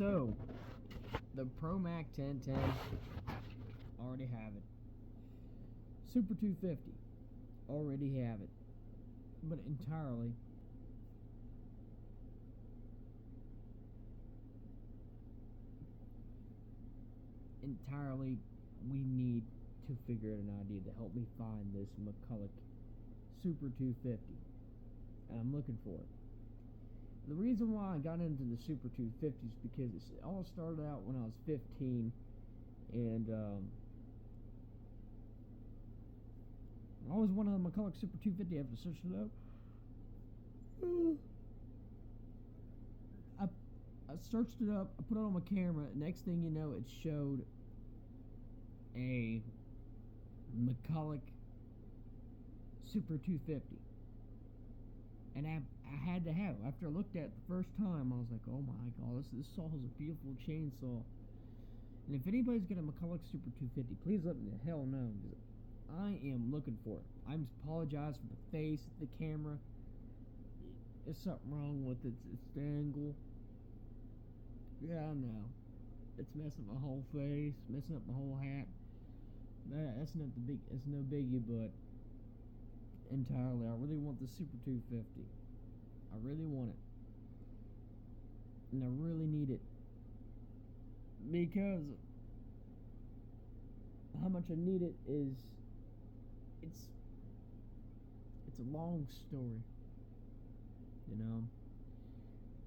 So, the Pro Mac 1010, already have it. Super 250, already have it. But entirely we need to figure out an idea to help me find this McCullough Super 250, and I'm looking for it. The reason why I got into the Super 250 is because it all started out when I was 15, and I always wanted a McCullough Super 250 after searching it up. I searched it up, I put it on my camera, next thing you know, it showed a McCullough Super 250. And I had to have it. After I looked at it the first time, I was like, oh my god, this saw is a beautiful chainsaw. And if anybody's got a McCullough Super 250, please let me the hell know, because I am looking for it. I apologize for the face, the camera. There's something wrong with it. It's the angle. Yeah, I know. It's messing up my whole face, messing up my whole hat. That's not the big. It's no biggie, but entirely, I really want the Super 250. I really want it, and I really need it, because how much I need it is it's a long story, you know.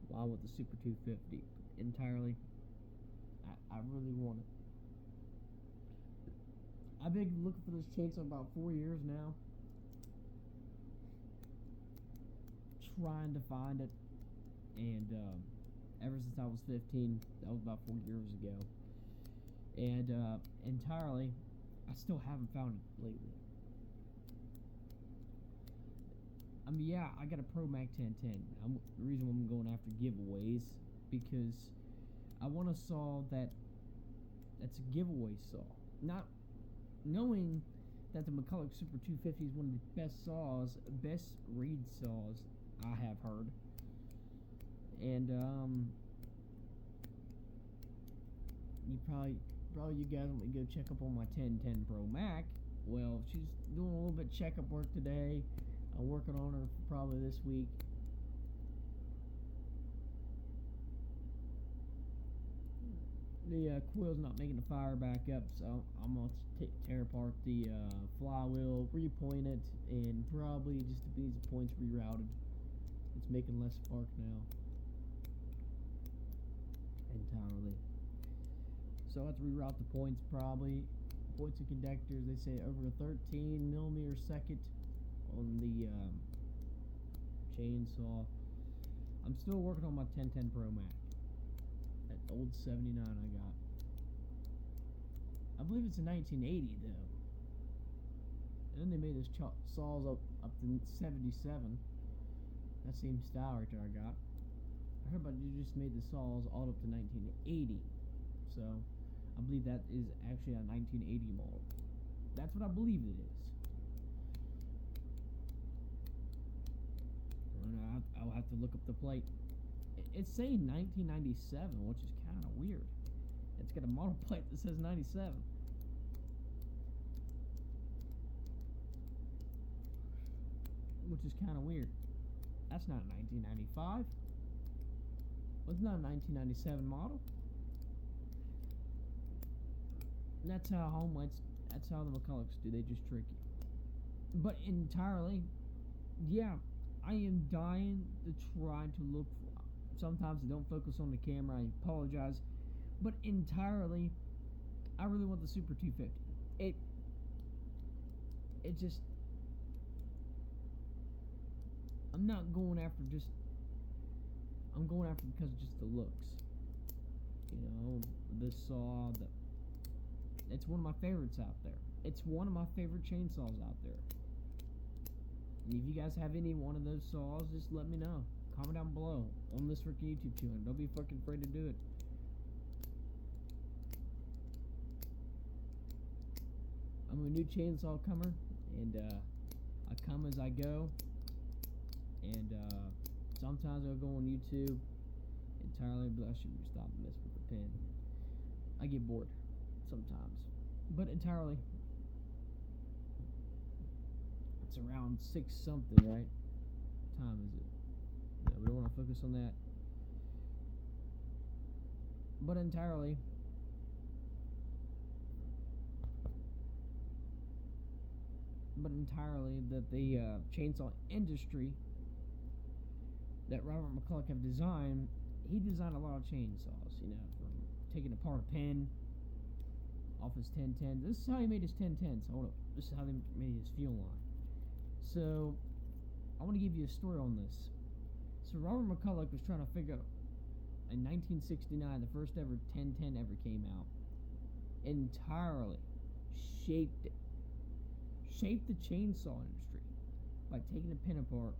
Why with the Super 250 entirely, I really want it. I've been looking for this chainsaw about 4 years now, trying to find it, and ever since I was 15, that was about 4 years ago, and entirely, I still haven't found it lately. I mean, yeah, I got a Pro Mac 1010. The reason why I'm going after giveaways, because I want a saw that's a giveaway saw. Not knowing that the McCullough Super 250 is one of the best reed saws I have heard. And you guys want me to go check up on my 1010 Pro Mac. Well, she's doing a little bit of checkup work today. I'm working on her probably this week. The coil's not making the fire back up, so I'm going to tear apart the flywheel, repoint it, and probably just these points rerouted. It's making less spark now. Entirely. So I have to reroute the points probably. Points and conductors, they say over a 13 millimeter second on the chainsaw. I'm still working on my 1010 Pro Mac. That old 79 I got. I believe it's a 1980 though. And then they made this saws up to 77. That same style right there I got. I heard about you just made the saws all up to 1980. So I believe that is actually a 1980 model. That's what I believe it is. And I'll have to look up the plate. It's saying 1997, which is kind of weird. It's got a model plate that says 97. Which is kind of weird. That's not 1995. Well, it's not a 1997 model. That's how that's how the McCulloughs do. They just trick you. But entirely, yeah, I am dying to try to look for. Sometimes I don't focus on the camera. I apologize, but entirely, I really want the Super 250. It just, I'm not going after just. I'm going after because of just the looks. You know, the saw. It's one of my favorites out there. It's one of my favorite chainsaws out there. And if you guys have any one of those saws, just let me know. Comment down below on this freaking YouTube channel. Don't be fucking afraid to do it. I'm a new chainsaw comer, and I come as I go. And sometimes I'll go on YouTube entirely, but I should stop messing with the pen. I get bored sometimes. But entirely, it's around 6 something, right? What time is it? Yeah, we don't want to focus on that. But entirely, that the chainsaw industry that Robert McCullough have designed, he designed a lot of chainsaws, from taking apart a pen off his 1010. This is how he made his 1010s. Hold up. This is how they made his fuel line. So, I want to give you a story on this. So, Robert McCullough was trying to figure out, in 1969, the first ever 1010 ever came out, entirely shaped the chainsaw industry by taking a pin apart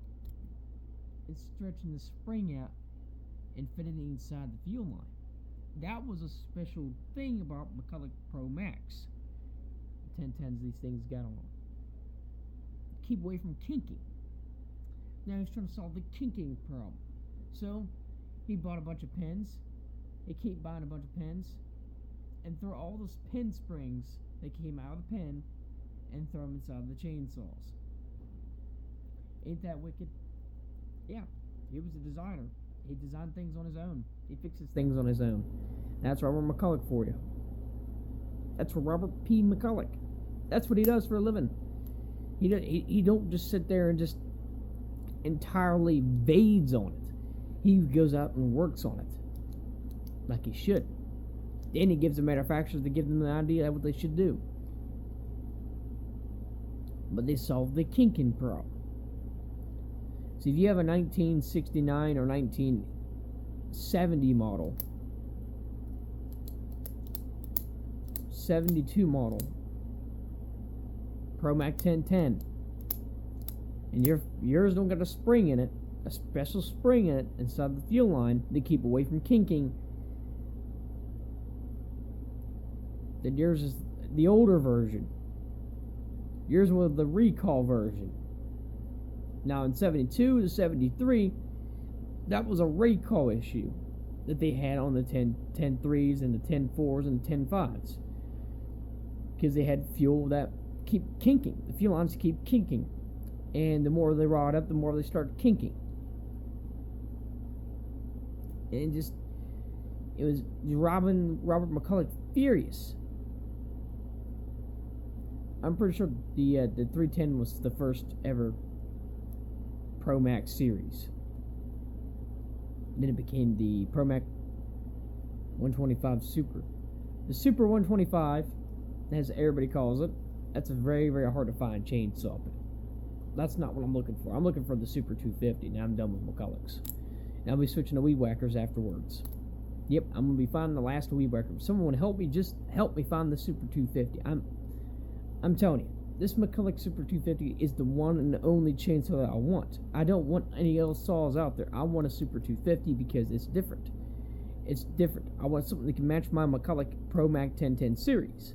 and stretching the spring out and fitting it inside the fuel line. That was a special thing about McCullough Pro Max. The 1010s, these things got on them. Keep away from kinking. Now he's trying to solve the kinking problem. So he bought a bunch of pins. He keep buying a bunch of pins and throw all those pin springs that came out of the pin and throw them inside the chainsaws. Ain't that wicked? Yeah, he was a designer. He designed things on his own. He fixes things on his own. That's Robert McCullough for you. That's for Robert P. McCullough. That's what he does for a living. He don't just sit there and just entirely vades on it. He goes out and works on it like he should. Then he gives the manufacturers to give them the idea of what they should do. But they solve the kinking problem. So if you have a 1969 or 1970 model, 72 model Pro Mac 1010, and yours don't got a spring in it, a special spring in it inside the fuel line to keep away from kinking, then yours is the older version. Yours was the recall version. Now in 72 to 73, that was a recall issue that they had on the 10.3s and the 10.4s and the 10.5s. Because they had fuel that keep kinking. The fuel lines keep kinking. And the more they rot up, the more they start kinking. And it was Robert McCullough furious. I'm pretty sure the 310 was the first ever Pro Max series. Then it became the Pro Max 125 Super. The Super 125, as everybody calls it, that's a very, very hard to find chainsaw. That's not what I'm looking for. I'm looking for the Super 250. Now I'm done with McCullough's. Now I'll be switching to weed whackers afterwards. Yep, I'm going to be finding the last weed whacker. If someone would help me, just help me find the Super 250. I'm telling you, this McCullough Super 250 is the one and only chainsaw that I want. I don't want any other saws out there. I want a Super 250 because it's different. It's different. I want something that can match my McCullough Pro Mac 1010 series.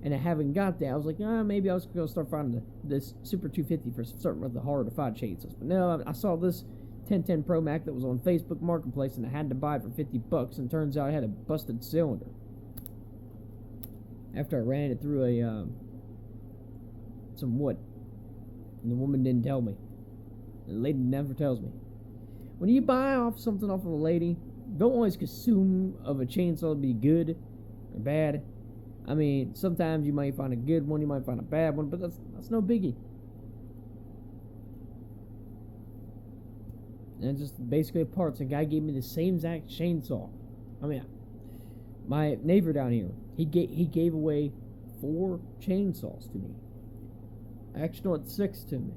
And I haven't got that. I was like, maybe I was going to start finding this Super 250 for starting with the harder to find chainsaws. But no, I saw this 1010 Pro Mac that was on Facebook Marketplace, and I had to buy it for $50. And turns out I had a busted cylinder. After I ran it through some wood, and the woman didn't tell me. The lady never tells me. When you buy something off of a lady, don't always assume of a chainsaw to be good or bad. I mean, sometimes you might find a good one, you might find a bad one, but that's no biggie. And just basically parts. A guy gave me the same exact chainsaw. I mean, my neighbor down here, he gave away 4 chainsaws to me. Actually, no, it's 6 to me.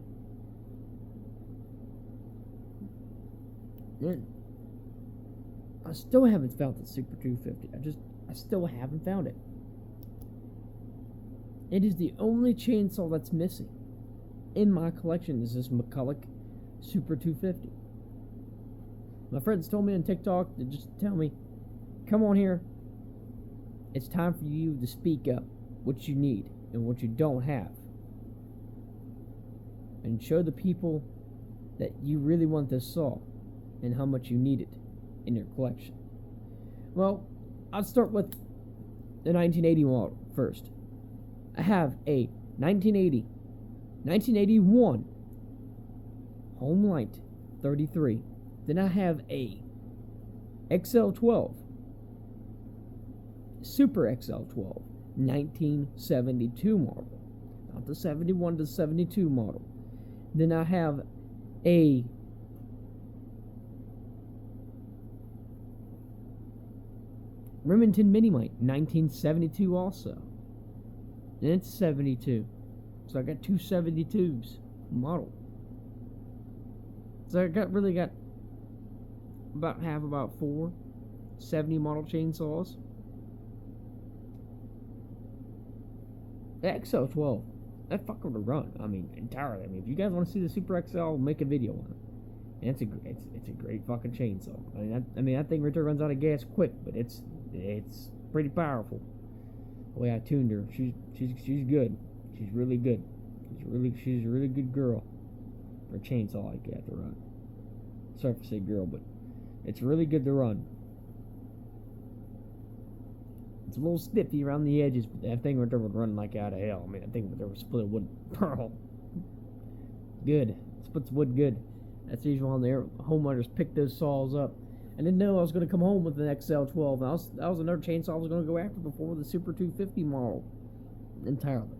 And I still haven't found the Super 250. I still haven't found it. It is the only chainsaw that's missing in my collection. Is this McCullough Super 250. My friends told me on TikTok to just tell me, come on here. It's time for you to speak up what you need and what you don't have. And show the people that you really want this saw and how much you need it. in your collection? Well, I'll start with the 1980 model first. I have a 1980, 1981 Homelight 33. Then I have a XL12, Super XL12, 1972 model. Not the 71 to 72 model. Then I have a Remington Minimite, 1972 also. And it's 72. So I got two 72s model. So I really got about 4 70 model chainsaws. The XL12, that fucker would run. I mean, entirely. I mean, if you guys want to see the Super XL, I'll make a video on it. And it's a great fucking chainsaw. I mean that thing right there runs out of gas quick, but it's pretty powerful. The way I tuned her, she's good. She's really good. She's a really good girl for a chainsaw like that to run. Sorry for saying girl, but it's really good to run. It's a little snippy around the edges, but that thing right there would run like out of hell. I mean, that thing right there would split wood pearl. Good. Splits wood good. That's the usual on there. Homeowners pick those saws up. I didn't know I was going to come home with an XL12. That was another chainsaw I was going to go after before the Super 250 model. Entirely.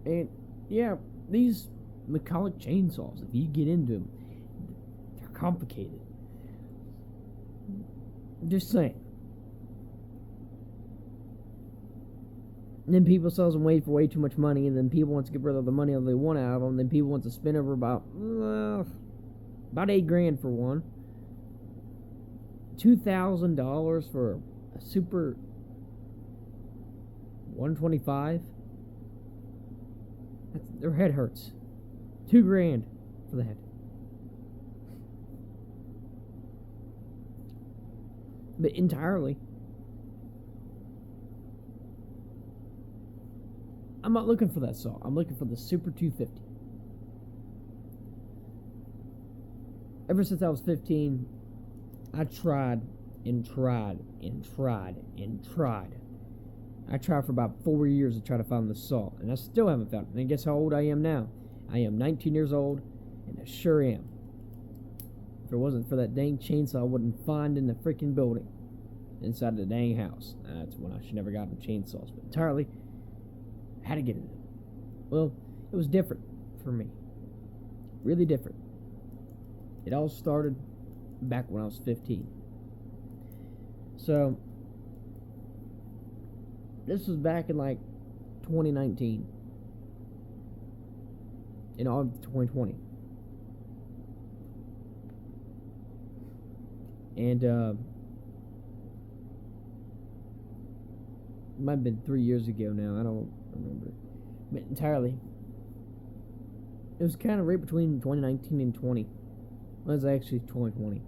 And, yeah, these McCullough chainsaws, if you get into them, they're complicated. Just saying. And then people sell them for way too much money, and then people want to get rid of the money they want out of them, and then people want to spend over about $8,000 for one. $2,000 for a Super 125. Their head hurts. $2,000 for that. But entirely, I'm not looking for that saw. I'm looking for the Super 250. Ever since I was 15, I tried and tried and tried and tried. I tried for about 4 years to try to find the saw, and I still haven't found it. And guess how old I am now? I am 19 years old, and I sure am. If it wasn't for that dang chainsaw, I wouldn't find in the freaking building inside the dang house. That's when I should never gotten chainsaws. But entirely, I had to get it. Well, it was different for me. Really different. It all started back when I was 15. So, this was back in like 2019. In August 2020. And, it might have been 3 years ago now. I don't remember. But entirely. It was kind of right between 2019 and 20. Well, it was actually 2020.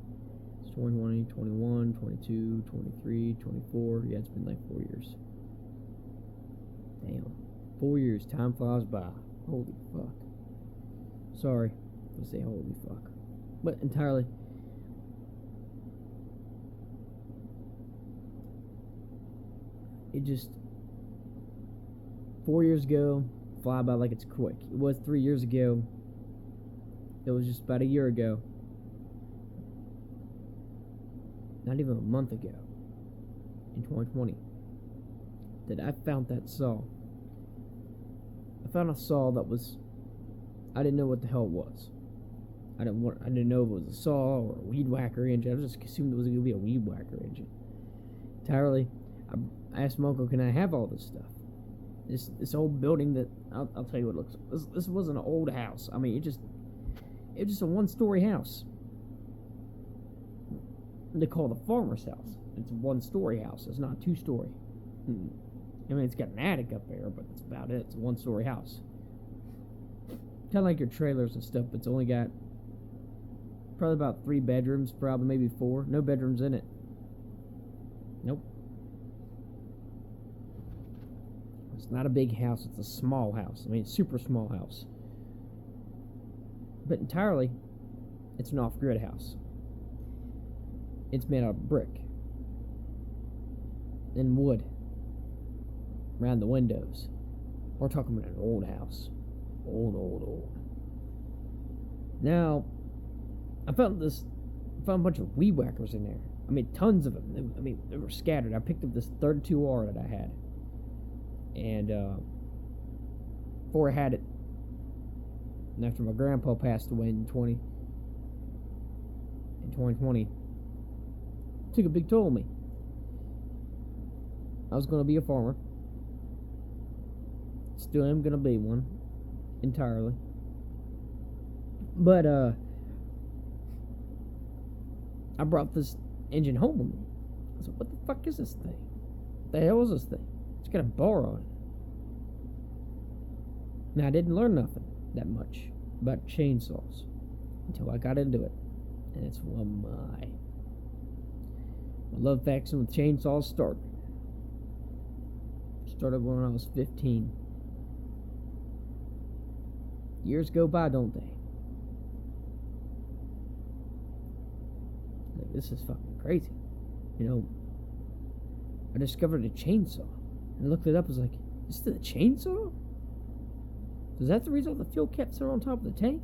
It's 2020, 21, 22, 23, 24. Yeah, it's been like 4 years. Damn. 4 years. Time flies by. Holy fuck. Sorry to say holy fuck. But entirely. It just 4 years ago, fly by like it's quick. It was 3 years ago. It was just about a year ago. Not even a month ago. In 2020. That I found that saw. I found a saw that was, I didn't know what the hell it was. I didn't know if it was a saw or a weed whacker engine. I just assumed it was going to be a weed whacker engine. Entirely. I asked my uncle, can I have all this stuff? This old building that, I'll tell you what it looks like. This was an old house. I mean, it was just a one-story house. They call it a farmer's house. It's a one-story house. It's not a two-story. I mean, it's got an attic up there, but that's about it. It's a one-story house. Kind of like your trailers and stuff, but it's only got probably about 3 bedrooms, probably maybe 4. No bedrooms in it. Nope. It's not a big house. It's a small house. I mean, super small house. But entirely, It's an off-grid house. It's made out of brick and wood around the windows. We're talking about an old house. Old. Now, I found a bunch of weed whackers in there. I mean, tons of them. They were scattered. I picked up this 32R that I had. And, before I had it, and after my grandpa passed away in 2020, it took a big toll on me. I was going to be a farmer. Still am going to be one. Entirely. But, I brought this engine home with me. I said, what the fuck is this thing? What the hell is this thing? It's got a bar on it. Now, I didn't learn nothing that much about chainsaws until I got into it. And it's one my love faction with chainsaws started. Started when I was 15. Years go by, don't they? Like, this is fucking crazy. You know, I discovered a chainsaw and looked it up. I was like, is this a chainsaw? Is that the reason the fuel caps are on top of the tank?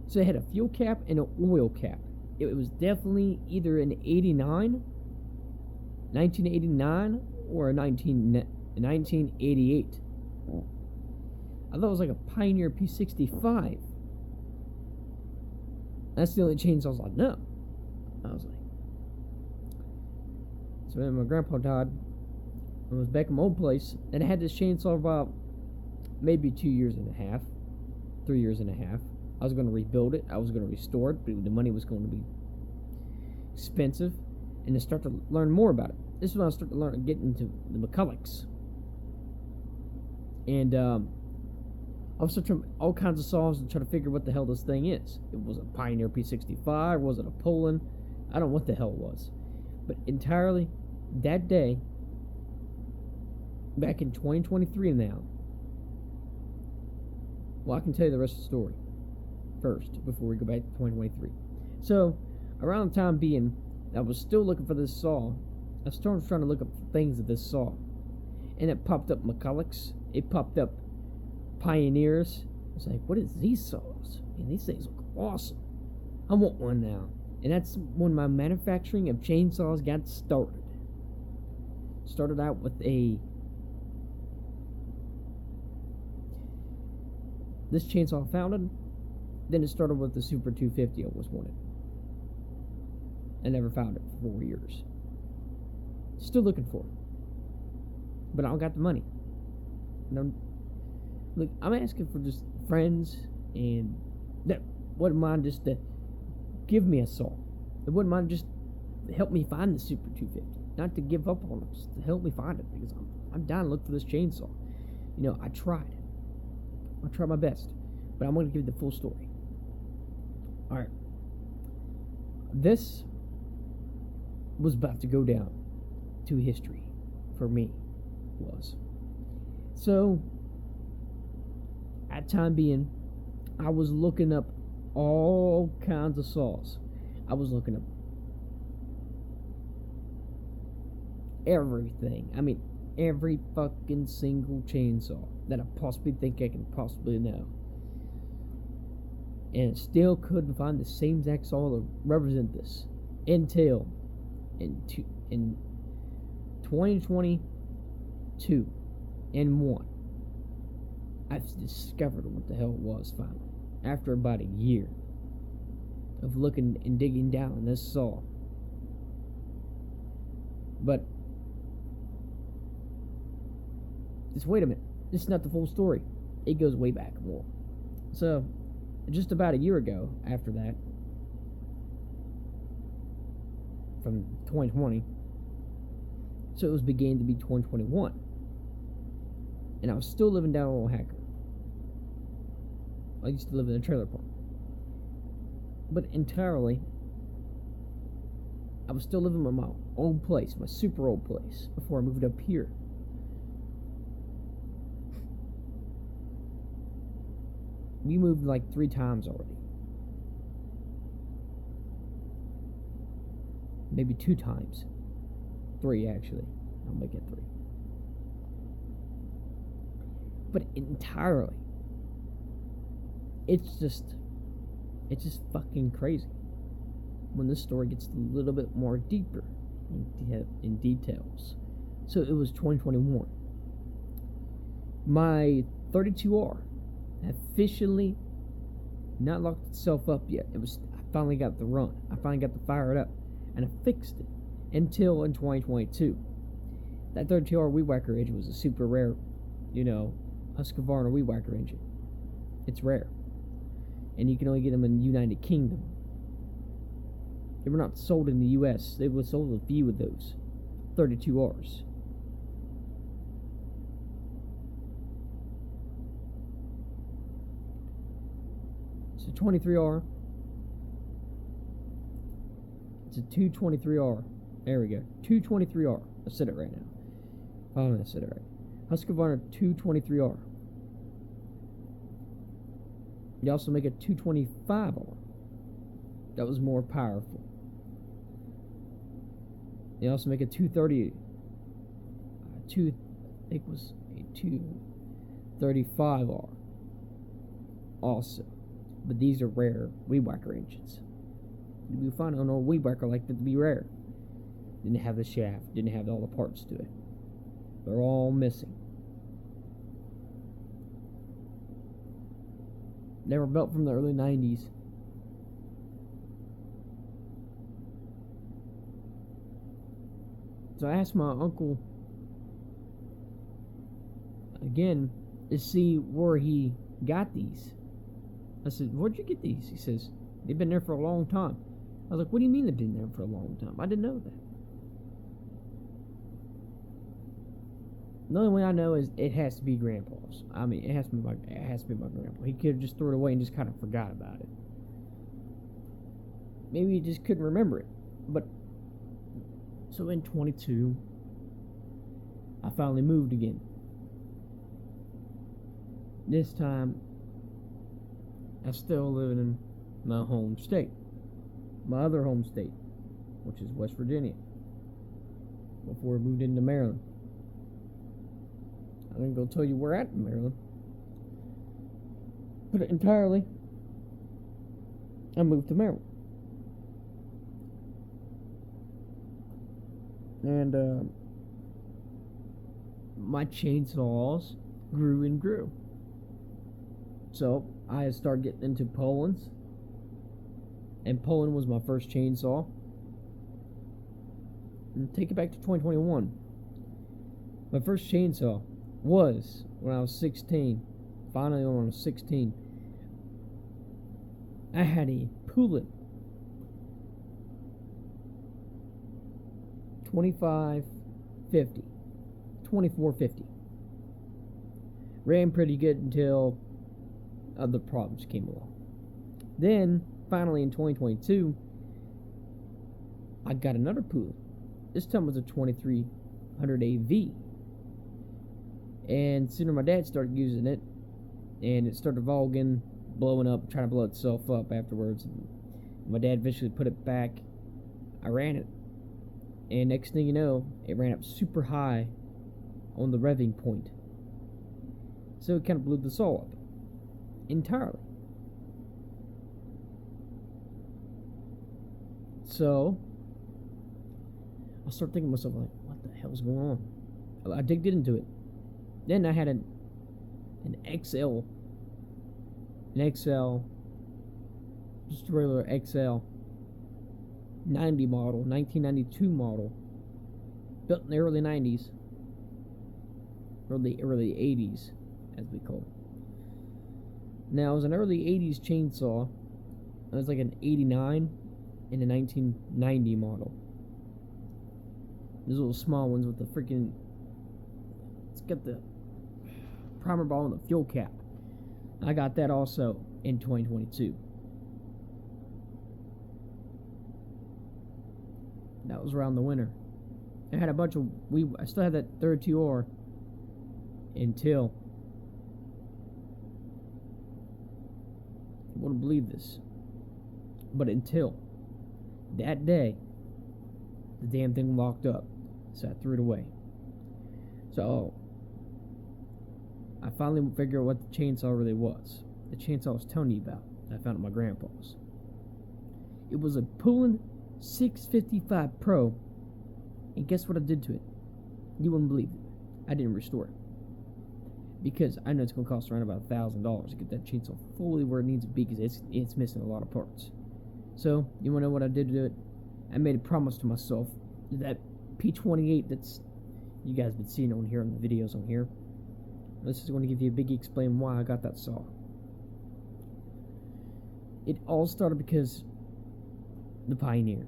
So it had a fuel cap and an oil cap. It was definitely either an 1989, or a 1988. I thought it was like a Pioneer P65. That's the only chainsaws I know. I was like, so when my grandpa died, I was back in my old place, and I had this chainsaw about maybe 2 years and a half, 3 years and a half. I was going to rebuild it. I was going to restore it, but the money was going to be expensive, and to start to learn more about it. This is when I started to get into the McCulloughs. And I was trying all kinds of saws and try to figure what the hell this thing is. It was a Pioneer P65, was it a Poland? I don't know what the hell it was. But entirely that day, back in 2023 now, well, I can tell you the rest of the story first before we go back to 2023. So, around the time being, I was still looking for this saw. I was trying to look up things of this saw. And it popped up McCulloughs. It popped up Pioneers. I was like, what is these saws? Man, these things look awesome. I want one now. And that's when my manufacturing of chainsaws got started. Started out with this chainsaw I founded. Then it started with the Super 250 I always wanted. I never found it for 4 years. Still looking for it. But I don't got the money. Look, I'm asking for just friends and that wouldn't mind just to give me a saw. They wouldn't mind just help me find the Super 250. Not to give up on it, just to help me find it, because I'm down to look for this chainsaw. You know, I tried my best, but I'm going to give you the full story. Alright. This was about to go down to history for me. Was. So, at time being, I was looking up all kinds of saws. I was looking up everything. I mean, every fucking single chainsaw that I possibly think I can possibly know. And still couldn't find the same exact saw to represent this. Until in 2022 and 1, I've discovered what the hell it was finally. After about a year of looking and digging down on this saw. But just wait a minute. This is not the full story. It goes way back more. So, just about a year ago after that, from 2020, so it was beginning to be 2021. And I was still living down in Old Hacker. I used to live in a trailer park. But entirely, I was still living in my old place, my super old place, before I moved up here. We moved like 3 times already. maybe 2 times. 3 actually. I'll make it 3. But entirely, it's just fucking crazy when this story gets a little bit more deeper in details. So it was 2021. My 32R officially not locked itself up yet. I finally got the run. I finally got the fire it up, and I fixed it until in 2022. That 32R weed whacker engine was a super rare, Husqvarna weed whacker engine. It's rare, and you can only get them in the United Kingdom. They were not sold in the U.S. They were sold a few of those 32Rs. So 23R. It's a 223R. There we go. 223R. I said it right now. Oh, I said it right. Husqvarna 223R. You also make a 225R. That was more powerful. You also make a 230. I think it was a 235R. Also. But these are rare weed whacker engines. You find an old weed whacker like that to be rare. Didn't have the shaft, didn't have all the parts to it. They're all missing. They were built from the early 90s. So I asked my uncle again to see where he got these. I said, "Where'd you get these?" He says, "They've been there for a long time." I was like, "What do you mean they've been there for a long time? I didn't know that." The only way I know is it has to be Grandpa's. I mean, it has to be my grandpa. He could have just threw it away and just kind of forgot about it. Maybe he just couldn't remember it. But so in 22, I finally moved again. This time, I'm still living in my home state, my other home state, which is West Virginia. Before I moved into Maryland. I didn't go tell you where at in Maryland. But entirely, I moved to Maryland. And my chainsaws grew and grew. So I started getting into Poland's. And Poland was my first chainsaw. And take it back to 2021. My first chainsaw was when I was 16. Finally, when I was 16, I had a Pulin 2550, 2450. Ran pretty good until other problems came along. Then, finally in 2022, I got another Pulin. This time it was a 2300 AV. And sooner my dad started using it, and it started voguing, blowing up, trying to blow itself up afterwards. And my dad eventually put it back. I ran it, and next thing you know, it ran up super high on the revving point. So it kind of blew the saw up entirely. So I started thinking to myself, like, what the hell's going on? I digged into it. Then I had an XL, just a regular XL 90 model, 1992 model, built in the early 90s, or the early 80s, as we call it. Now, it was an early 80s chainsaw. It was like an 89 and a 1990 model. These little small ones with the freaking, it's got the primer ball and the fuel cap. I got that also in 2022. That was around the winter. I had a bunch of I still had that 32R until, you wouldn't believe this, but until that day The damn thing locked up, so I threw it away. So I finally figured out what the chainsaw really was. The chainsaw I was telling you about that I found at my grandpa's. It was a Pullen 655 Pro, and guess what I did to it? You wouldn't believe it. I didn't restore it. Because I know it's going to cost around about $1,000 to get that chainsaw fully where it needs to be, because it's missing a lot of parts. So, you want to know what I did to do it? I made a promise to myself that P28 that's you guys been seeing on here in the videos on here. This is going to give you a big explain why I got that saw. It all started because the Pioneer.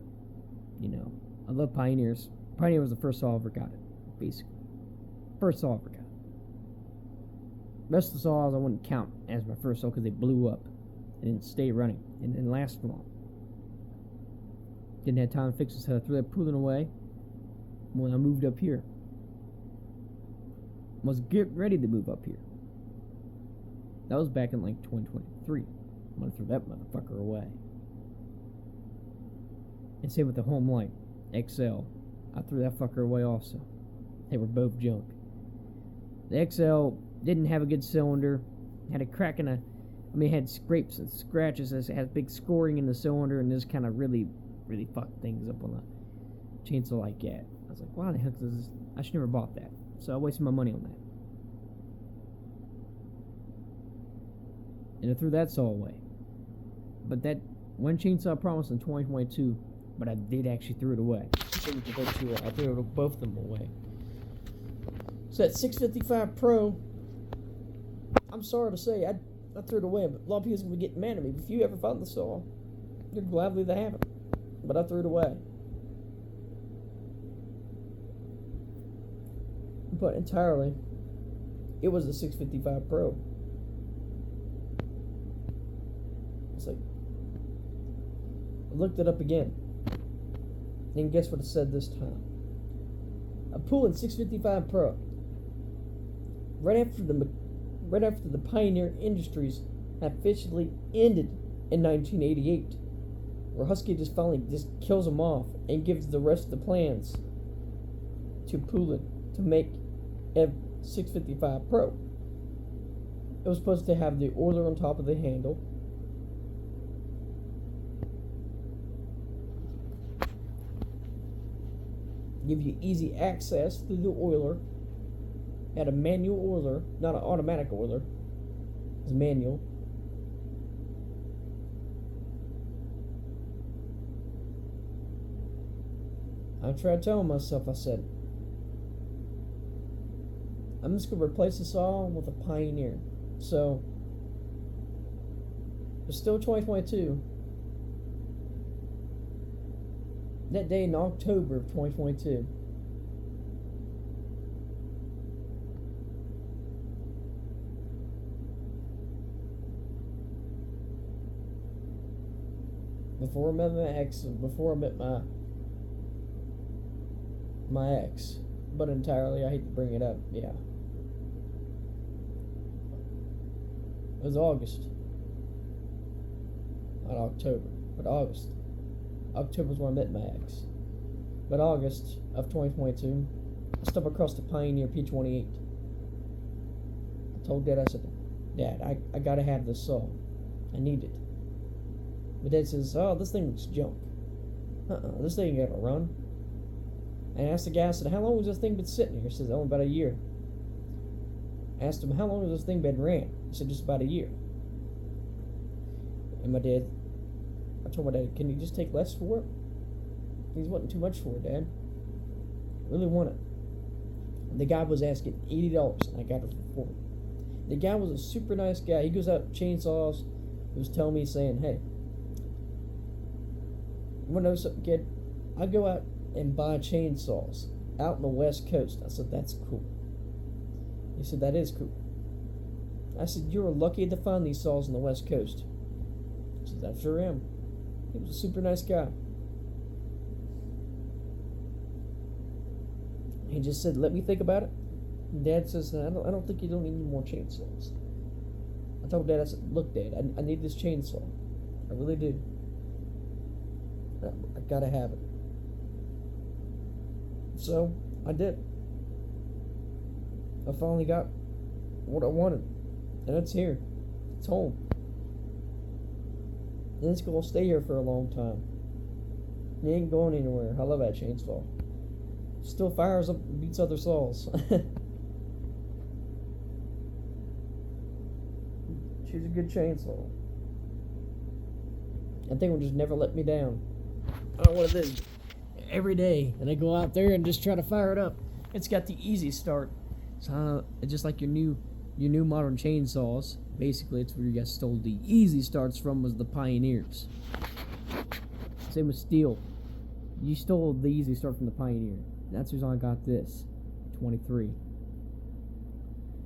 You know, I love Pioneers. Pioneer was the first saw I ever got it, basically. First saw I ever got. Rest of the saws I wouldn't count as my first saw because they blew up and didn't stay running and didn't last long. Didn't have time to fix it, so I threw that Pullen away when I moved up here. Was getting ready to move up here. That was back in like 2023. I'm gonna throw that motherfucker away. And same with the Home Light XL. I threw that fucker away also. They were both junk. The XL didn't have a good cylinder. Had a crack in had scrapes and scratches. It had big scoring in the cylinder, and this kind of really fucked things up on a chainsaw like that. I was like, why the heck is this? I should never bought that. So I wasted my money on that. And I threw that saw away. But that one chainsaw I promised in 2022, but I did actually throw it away. So I threw both of them away. So that 655 Pro, I'm sorry to say, I threw it away, but a lot of people's going to be getting mad at me. If you ever found the saw, you're gladly to have it. But I threw it away. But entirely, it was the 655 Pro. It's like, I looked it up again. And guess what it said this time? A Pullen 655 Pro. Right after the Pioneer Industries officially ended in 1988, where Husky finally kills them off and gives the rest of the plans to Pullen to make a 655 Pro. It was supposed to have the oiler on top of the handle. Give you easy access through the oiler. Had a manual oiler, not an automatic oiler. It was manual. I tried telling myself, I said, I'm just going to replace the saw with a Pioneer. So, it's still 2022. That day in October of 2022. Before I met my ex, before I met my ex, but entirely, I hate to bring it up, yeah. It was August, not October, but August. October was when I met my ex. But August of 2022, I stumbled across the Pioneer P28. I told Dad, I said, Dad, I gotta have this saw. I need it. But Dad says, oh, this thing looks junk. This thing ain't gonna run. And I asked the guy, I said, how long has this thing been sitting here? He says, oh, about a year. I asked him, how long has this thing been ran? He said, just about a year. And I told my dad, can you just take less for it? He's wanting too much for it, Dad. I really want it. The guy was asking $80, and I got it for $40. The guy was a super nice guy. He goes out chainsaws. He was telling me, saying, hey, you want to know something, kid? I go out and buy chainsaws out in the West Coast. I said, that's cool. He said, that is cool. I said, you're lucky to find these saws on the West Coast. He said, I sure am. He was a super nice guy. He just said, let me think about it. And Dad says, I don't think you don't need any more chainsaws. I told Dad, I said, look, Dad, I need this chainsaw. I really do. I gotta have it. So, I did. I finally got what I wanted. And it's here. It's home. And it's going to stay here for a long time. It ain't going anywhere. I love that chainsaw. Still fires up and beats other saws. She's a good chainsaw. That thing will just never let me down. I don't want this every day, and I go out there and just try to fire it up. It's got the easy start. So it's just like your new modern chainsaws. Basically, it's where you guys stole the easy starts from, was the Pioneers. Same with steel. You stole the easy start from the Pioneer. That's the reason I got this. 23.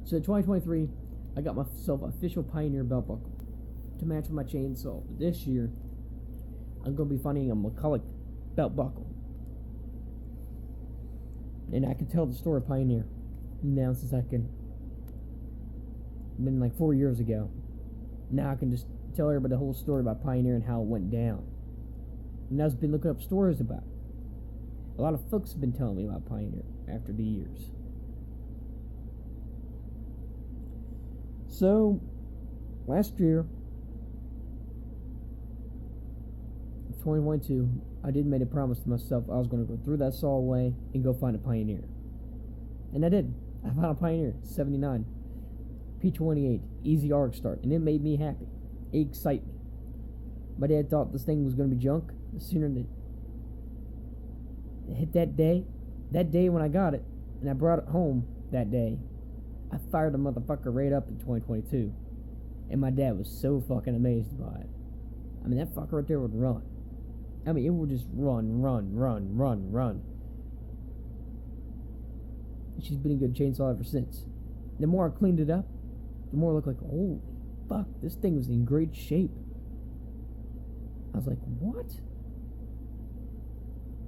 So 2023, I got myself an official Pioneer belt buckle to match with my chainsaw. This year, I'm going to be finding a McCullough belt buckle. And I can tell the story of Pioneer now since I can. Been like 4 years ago. Now I can just tell everybody the whole story about Pioneer and how it went down. And I've been looking up stories about it. A lot of folks have been telling me about Pioneer after the years. So, last year, 2022, I did make a promise to myself I was going to go throw that saw away and go find a Pioneer. And I did. I found a Pioneer, 79. P28, easy arc start, and it made me happy. It excited me. My dad thought this thing was going to be junk. The sooner that it hit that day when I got it, and I brought it home that day, I fired the motherfucker right up in 2022. And my dad was so fucking amazed by it. I mean, that fucker right there would run. I mean, it would just run. And she's been a good chainsaw ever since. The more I cleaned it up, the more it looked like, holy fuck, this thing was in great shape. I was like, what?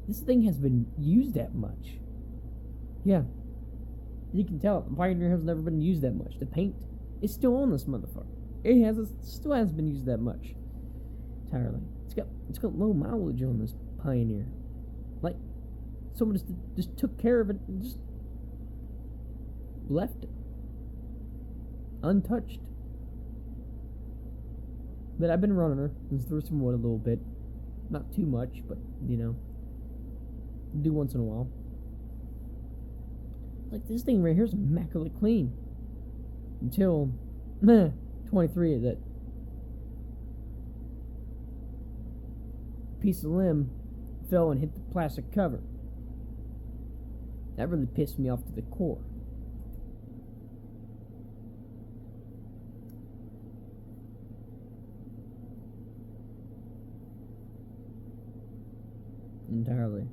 This thing has been used that much. Yeah. You can tell, Pioneer has never been used that much. The paint is still on this motherfucker. It still hasn't been used that much. Entirely. It's got low mileage on this Pioneer. Like, someone just took care of it and just left it untouched. But I've been running her and threw some wood a little bit. Not too much, but do once in a while. Like, this thing right here is immaculate clean. Until 23, that piece of limb fell and hit the plastic cover. That really pissed me off to the core. Entirely.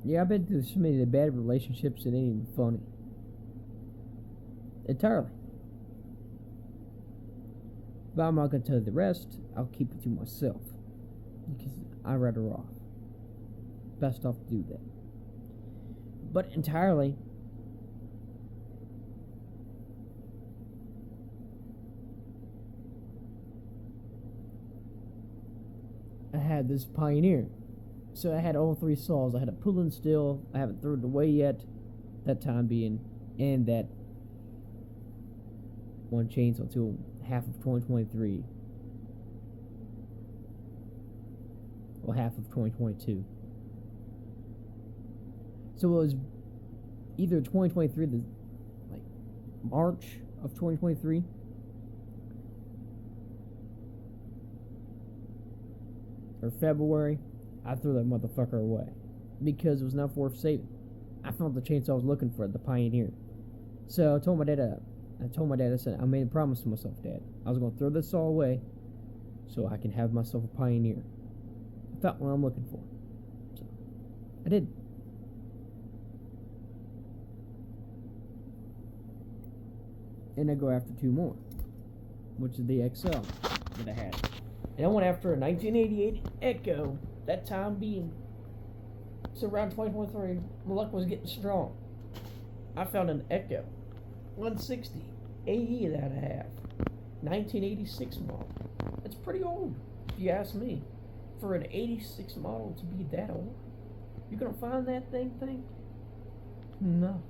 Yeah, I've been through so many bad relationships, it ain't even funny. Entirely. But I'm not going to tell you the rest. I'll keep it to myself. Because I'd rather off. Best off to do that. But entirely, I had this Pioneer. So I had all three saws. I had a pull-in still. I haven't thrown it away yet. That time being. And that one chainsaw till half of 2023. Well, half of 2022. So it was either 2023, like March of 2023, or February. I threw that motherfucker away because it was not worth saving. I found the chainsaw I was looking for, the Pioneer. So I told my dad, I said, I made a promise to myself, Dad. I was going to throw this saw away so I can have myself a Pioneer. I found what I'm looking for. So I did. And I go after two more, which is the XL. that I had. And I went after a 1988 Echo, that time being. So around 2023, my luck was getting strong. I found an Echo 160 AE that I have. 1986 model. It's pretty old, if you ask me. For an 86 model to be that old, you're gonna find that thing? No.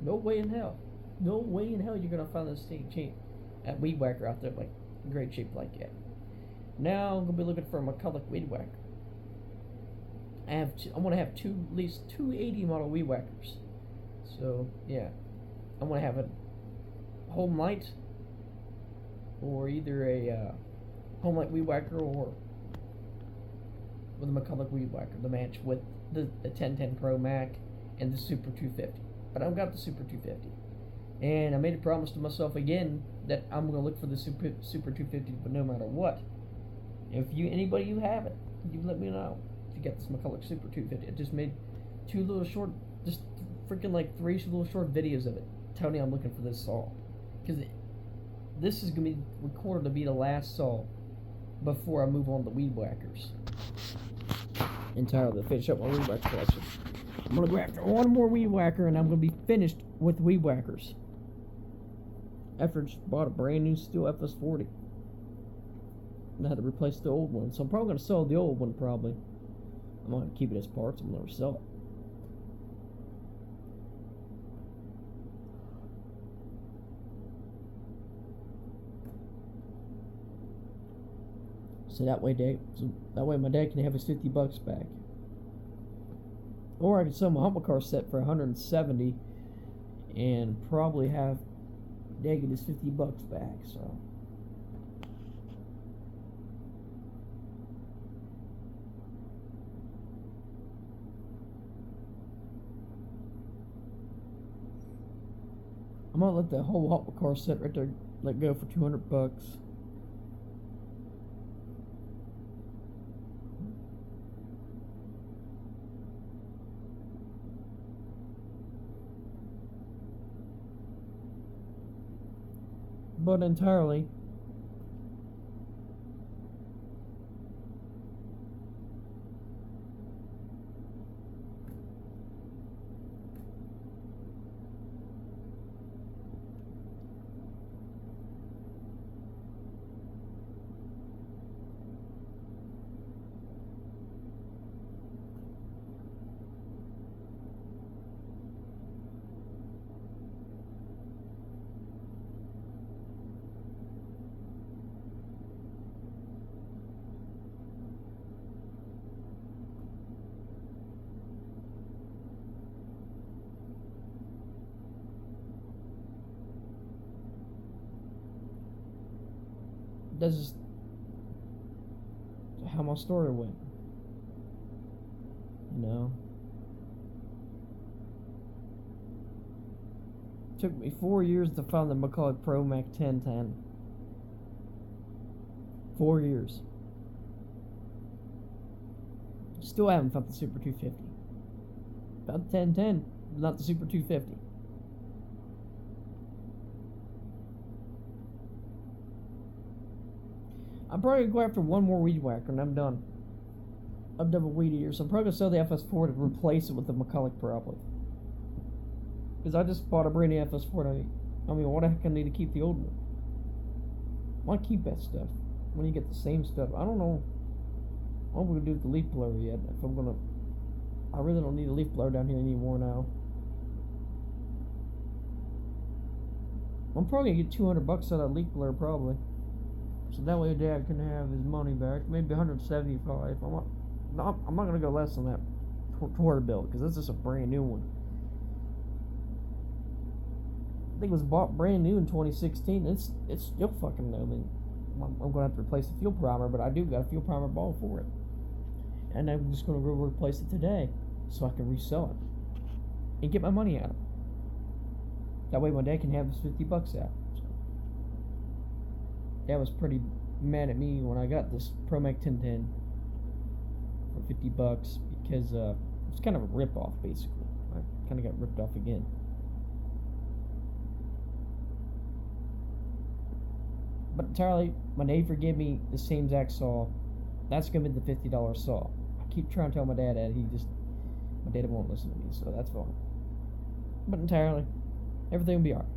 No way in hell. No way in hell you're gonna find this thing at Weed Whacker out there, like in great shape like that. Now I'm gonna be looking for a McCullough Weed Whacker. I'm gonna have at least two 80 model Weed Whackers. So yeah, I'm gonna have a home light, or either a home light Weed Whacker, or with a McCullough Weed Whacker, the match with the 1010 Pro Mac and the Super 250. But I've got the Super 250, and I made a promise to myself again that I'm gonna look for the Super 250, but no matter what. If anybody you have it, you let me know. If you got this McCullough Super 250, I just made three little short videos of it. Tony, I'm looking for this saw, because this is gonna be recorded to be the last saw before I move on to Weed Whackers entirely to finish up my Weed Whacker collection. I'm gonna go after one more Weed Whacker, and I'm gonna be finished with Weed Whackers. After I just bought a brand new steel FS40, and I had to replace the old one, so I'm probably gonna sell the old one. Probably, I'm not gonna keep it as parts. I'm gonna sell it. So that way my dad can have his $50 back. Or I could sell my Humble Car set for $170 and probably have Dad get his $50 back. So I'm gonna let the whole Humble Car set right there let go for $200. But entirely. That's just how my story went. You know? It took me 4 years to find the McCullough Pro Mac 1010. 4 years. Still haven't found the Super 250. Found the 1010, but not the Super 250. I'm probably gonna go after one more Weed Whacker and I'm done. I'm done with weed eater, so I'm probably gonna sell the FS4 to replace it with the McCullough probably. Because I just bought a brand new FS4. I mean, what the heck I need to keep the old one? Why keep that stuff when you get the same stuff? I don't know what I'm gonna do with the leaf blower yet. If I'm gonna, I really don't need a leaf blower down here anymore now. I'm probably gonna get $200 out of that leaf blower probably. So that way Dad can have his money back. Maybe $175. I'm not going to go less than that toward a bill, because this is a brand new one. I think it was bought brand new in 2016. It's still fucking new. I mean, I'm going to have to replace the fuel primer, but I do got a fuel primer ball for it. And I'm just going to go replace it today so I can resell it and get my money out of it. That way my dad can have his $50 out. Dad was pretty mad at me when I got this Pro Mac 1010 for $50 because it was kind of a rip-off, basically. I kind of got ripped off again. But entirely, my neighbor gave me the same exact saw. That's gonna be the $50 saw. I keep trying to tell my dad that, my dad won't listen to me, so that's fine. But entirely, everything will be alright.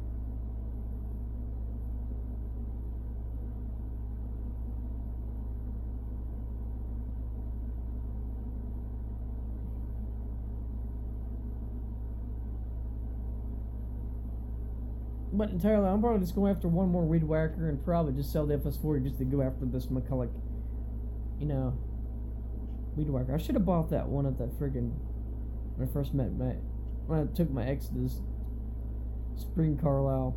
But entirely, I'm probably just going after one more weed whacker and probably just sell the FS40 just to go after this McCullough, weed whacker. I should have bought that one at that friggin' when I first met when I took my ex to this Spring Carlisle.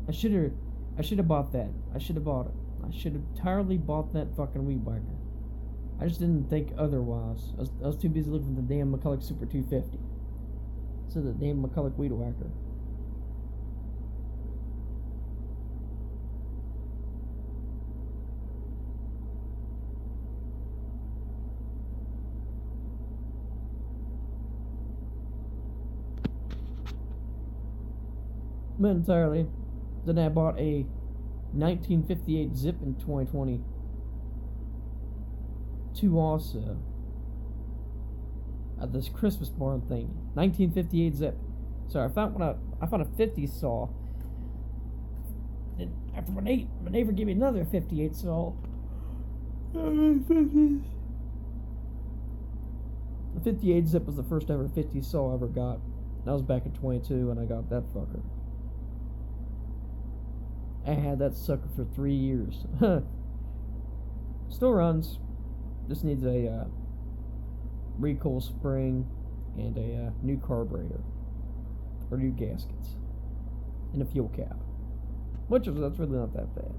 I should have bought that. I should have bought it. I should have entirely bought that fucking weed whacker. I just didn't think otherwise. I was too busy looking at the damn McCullough Super 250. So the damn McCullough weed whacker. But entirely. Then I bought a 1958 Zip in 2022 also. At this Christmas barn thing. 1958 Zip. So I found a 50 saw. Then after my neighbor gave me another 58 saw. The 58 Zip was the first ever 50 saw I ever got. That was back in 22 when I got that fucker. I had that sucker for 3 years. Still runs. Just needs a recoil spring and a new carburetor. Or new gaskets. And a fuel cap. That's really not that bad.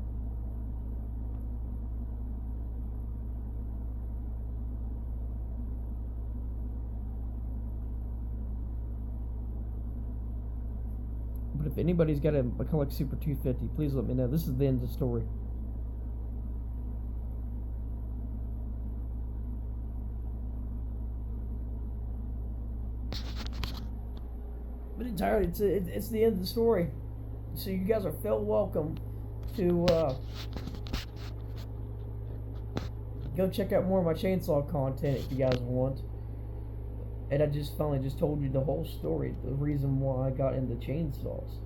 But if anybody's got a McCullough Super 250, please let me know. This is the end of the story. But entirely, it's the end of the story. So you guys are felt welcome to go check out more of my chainsaw content if you guys want. And I just finally just told you the whole story, the reason why I got into chainsaws.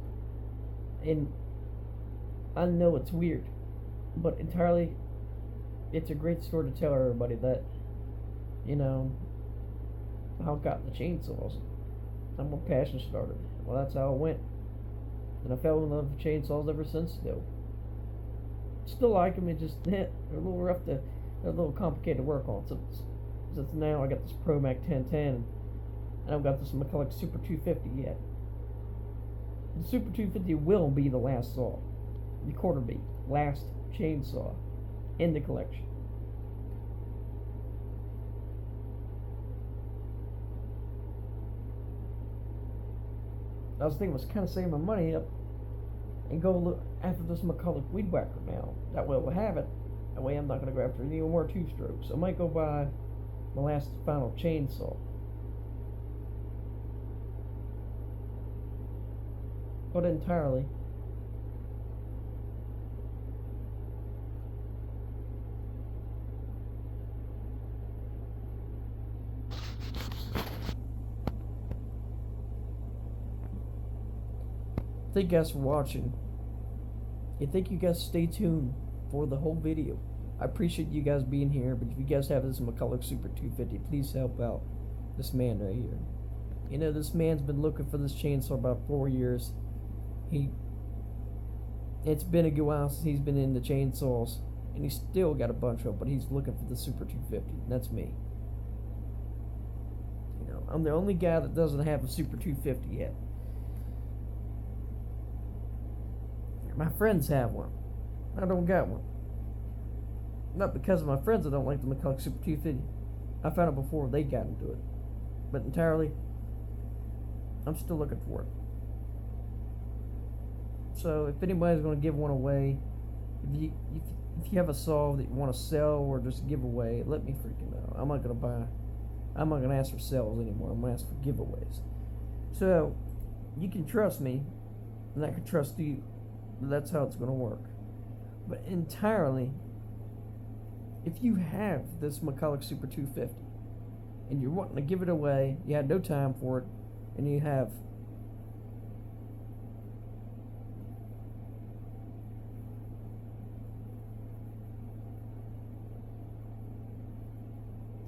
And I know it's weird, but entirely, it's a great story to tell everybody that, how I got the chainsaws. I'm a passion starter. Well, that's how it went. And I fell in love with chainsaws ever since, though. Still like them, they're a little rough they're a little complicated to work on. So now I got this Pro Mac 1010, and I've got this McCullough Super 250 yet. The Super 250 will be the last saw, the quarter beat, last chainsaw in the collection. I was thinking kind of saving my money up and go look after this McCullough weed whacker now. That way we'll have it. That way I'm not going to go after any more two strokes. I might go buy my last final chainsaw. But entirely. Thank you guys for watching. And thank you guys, stay tuned for the whole video. I appreciate you guys being here, but if you guys have this McCullough Super 250, please help out this man right here. This man's been looking for this chainsaw about 4 years. It's been a good while since he's been into chainsaws, and he's still got a bunch of them, but he's looking for the Super 250. That's me. I'm the only guy that doesn't have a Super 250 yet. My friends have one. I don't got one. Not because of my friends I don't like the McCullough Super 250. I found it before they got into it. But entirely, I'm still looking for it. So if anybody's going to give one away, if you have a saw that you want to sell or just give away, let me freaking know. I'm not going to ask for sales anymore. I'm going to ask for giveaways. So you can trust me, and I can trust you. That's how it's going to work. But entirely, if you have this McCullough Super 250 and you're wanting to give it away, you had no time for it, and you have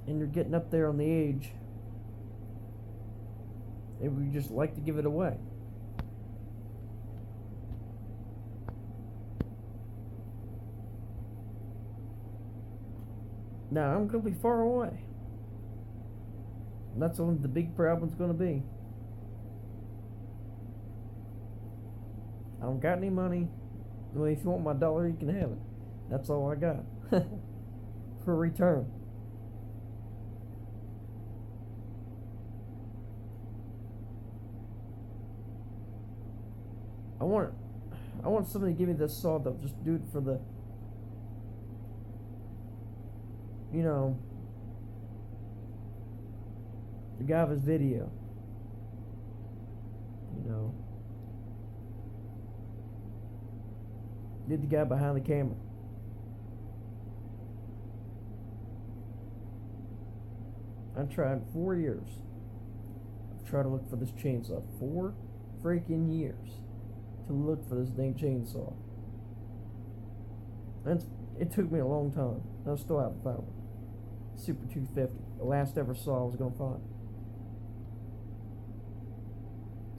and you're getting up there on the age and we just like to give it away. Now I'm going to be far away. That's one of the big problem's going to be. I don't got any money. Well, if you want my dollar, you can have it. That's all I got for return. I want somebody to give me this saw that'll just do it for the, you know, the guy of his video. You know, did the guy behind the camera. I tried 4 years. I've tried to look for this chainsaw. 4 freaking years to look for this dang chainsaw. And it took me a long time. I still haven't found it. Super 250. The last ever saw I was going to find.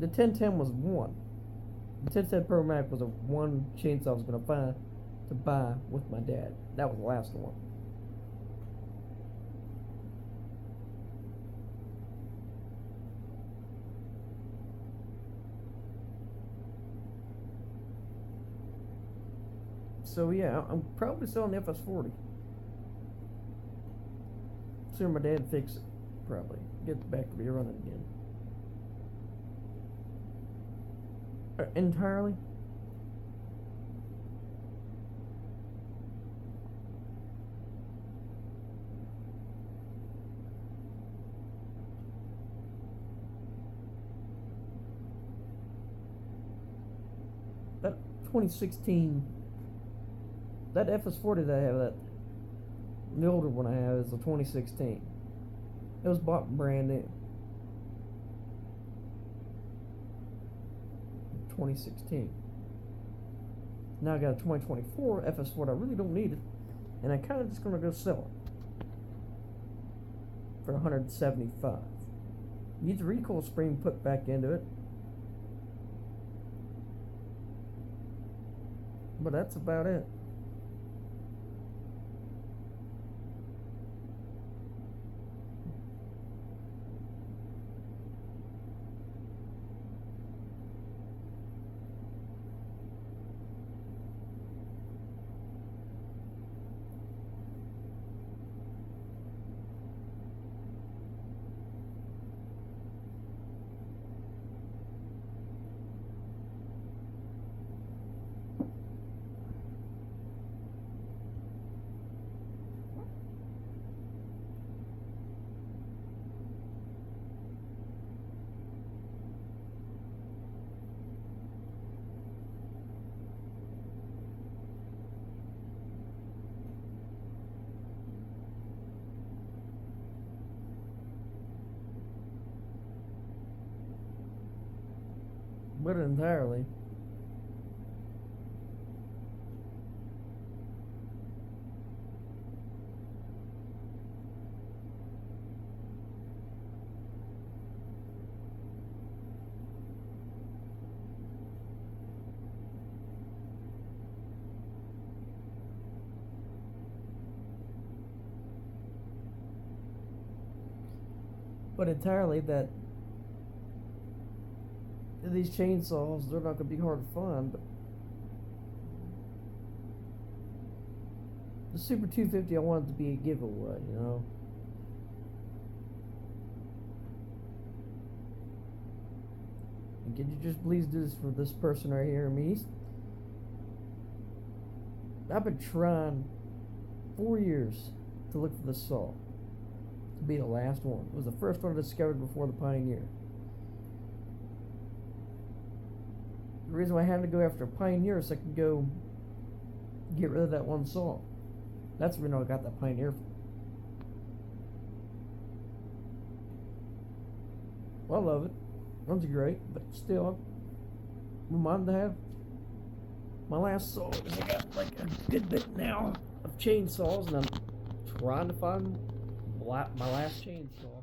The 1010 was one. The 1010 Pro Max was a one chainsaw I was going to find to buy with my dad. That was the last one. So yeah, I'm probably selling the FS40. Soon my dad fix it, probably. Get it back to be running again. Entirely? That 2016, that FS40 that I have, the older one I have is the 2016. It was bought brand new. 2016. Now I got a 2024 FS40. I really don't need it, and I'm kind of just gonna go sell it for 175. Needs a recoil spring put back into it, but that's about it. But entirely. But entirely that these chainsaws, they're not going to be hard to find, but the Super 250 I wanted to be a giveaway, you know. And could you just please do this for this person right here? I mean, I've been trying 4 years to look for this saw to be the last one. It was the first one I discovered before the Pioneer. The reason why I had to go after a Pioneer is I could go get rid of that one saw. That's the reason I got that Pioneer from. Well, I love it. Runs great, but still, I'm reminded to have my last saw. I got like a good bit now of chainsaws, and I'm trying to find my last chainsaw.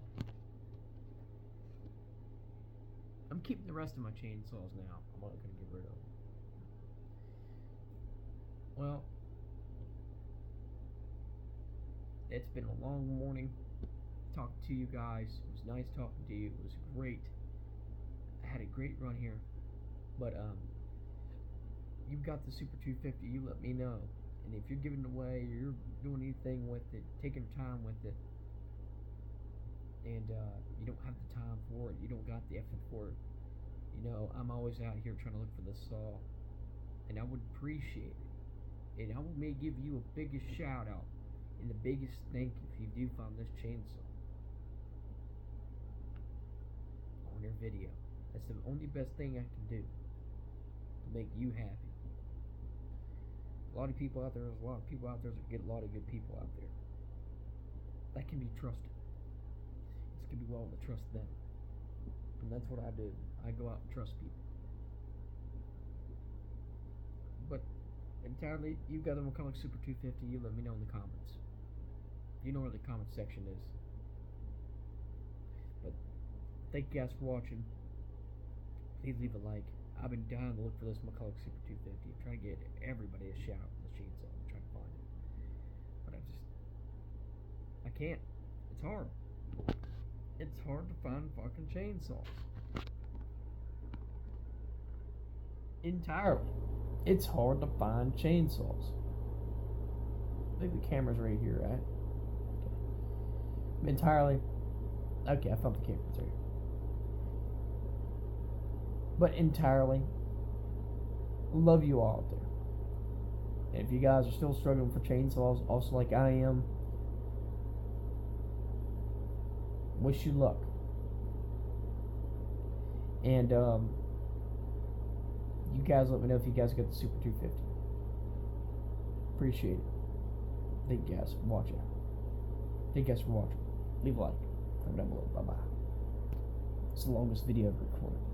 I'm keeping the rest of my chainsaws now. I'm not going to get rid of them. Well, it's been a long morning talking to you guys. It was nice talking to you. It was great. I had a great run here. But you've got the Super 250. You let me know. And if you're giving it away, or you're doing anything with it, taking time with it, and you don't have the time for it, you don't got the effort for it, you know, I'm always out here trying to look for this saw, and I would appreciate it. And I may give you a biggest shout out and the biggest thank you if you do find this chainsaw on your video. That's the only best thing I can do to make you happy. A lot of people out there, there's a lot of people out there that get a lot of good people out there that can be trusted. It's gonna be well to trust them, and that's what I do. I go out and trust people. But entirely, you've got a McCullough Super 250. You let me know in the comments. You know where the comment section is. But thank you guys for watching. Please leave a like. I've been dying to look for this McCullough Super 250. I'm trying to get everybody a shout on the chainsaw. I'm trying to find it. But I can't. It's hard. It's hard to find fucking chainsaws. Entirely. It's hard to find chainsaws. I think the camera's right here, right? Okay. Entirely. Okay, I found the camera. It's right here. But entirely, love you all out there. And if you guys are still struggling for chainsaws, also like I am, wish you luck. And you guys let me know if you guys got the Super 250. Appreciate it. Thank you guys for watching. Thank you guys for watching. Leave a like. Comment down below. Bye bye. It's the longest video I've recorded.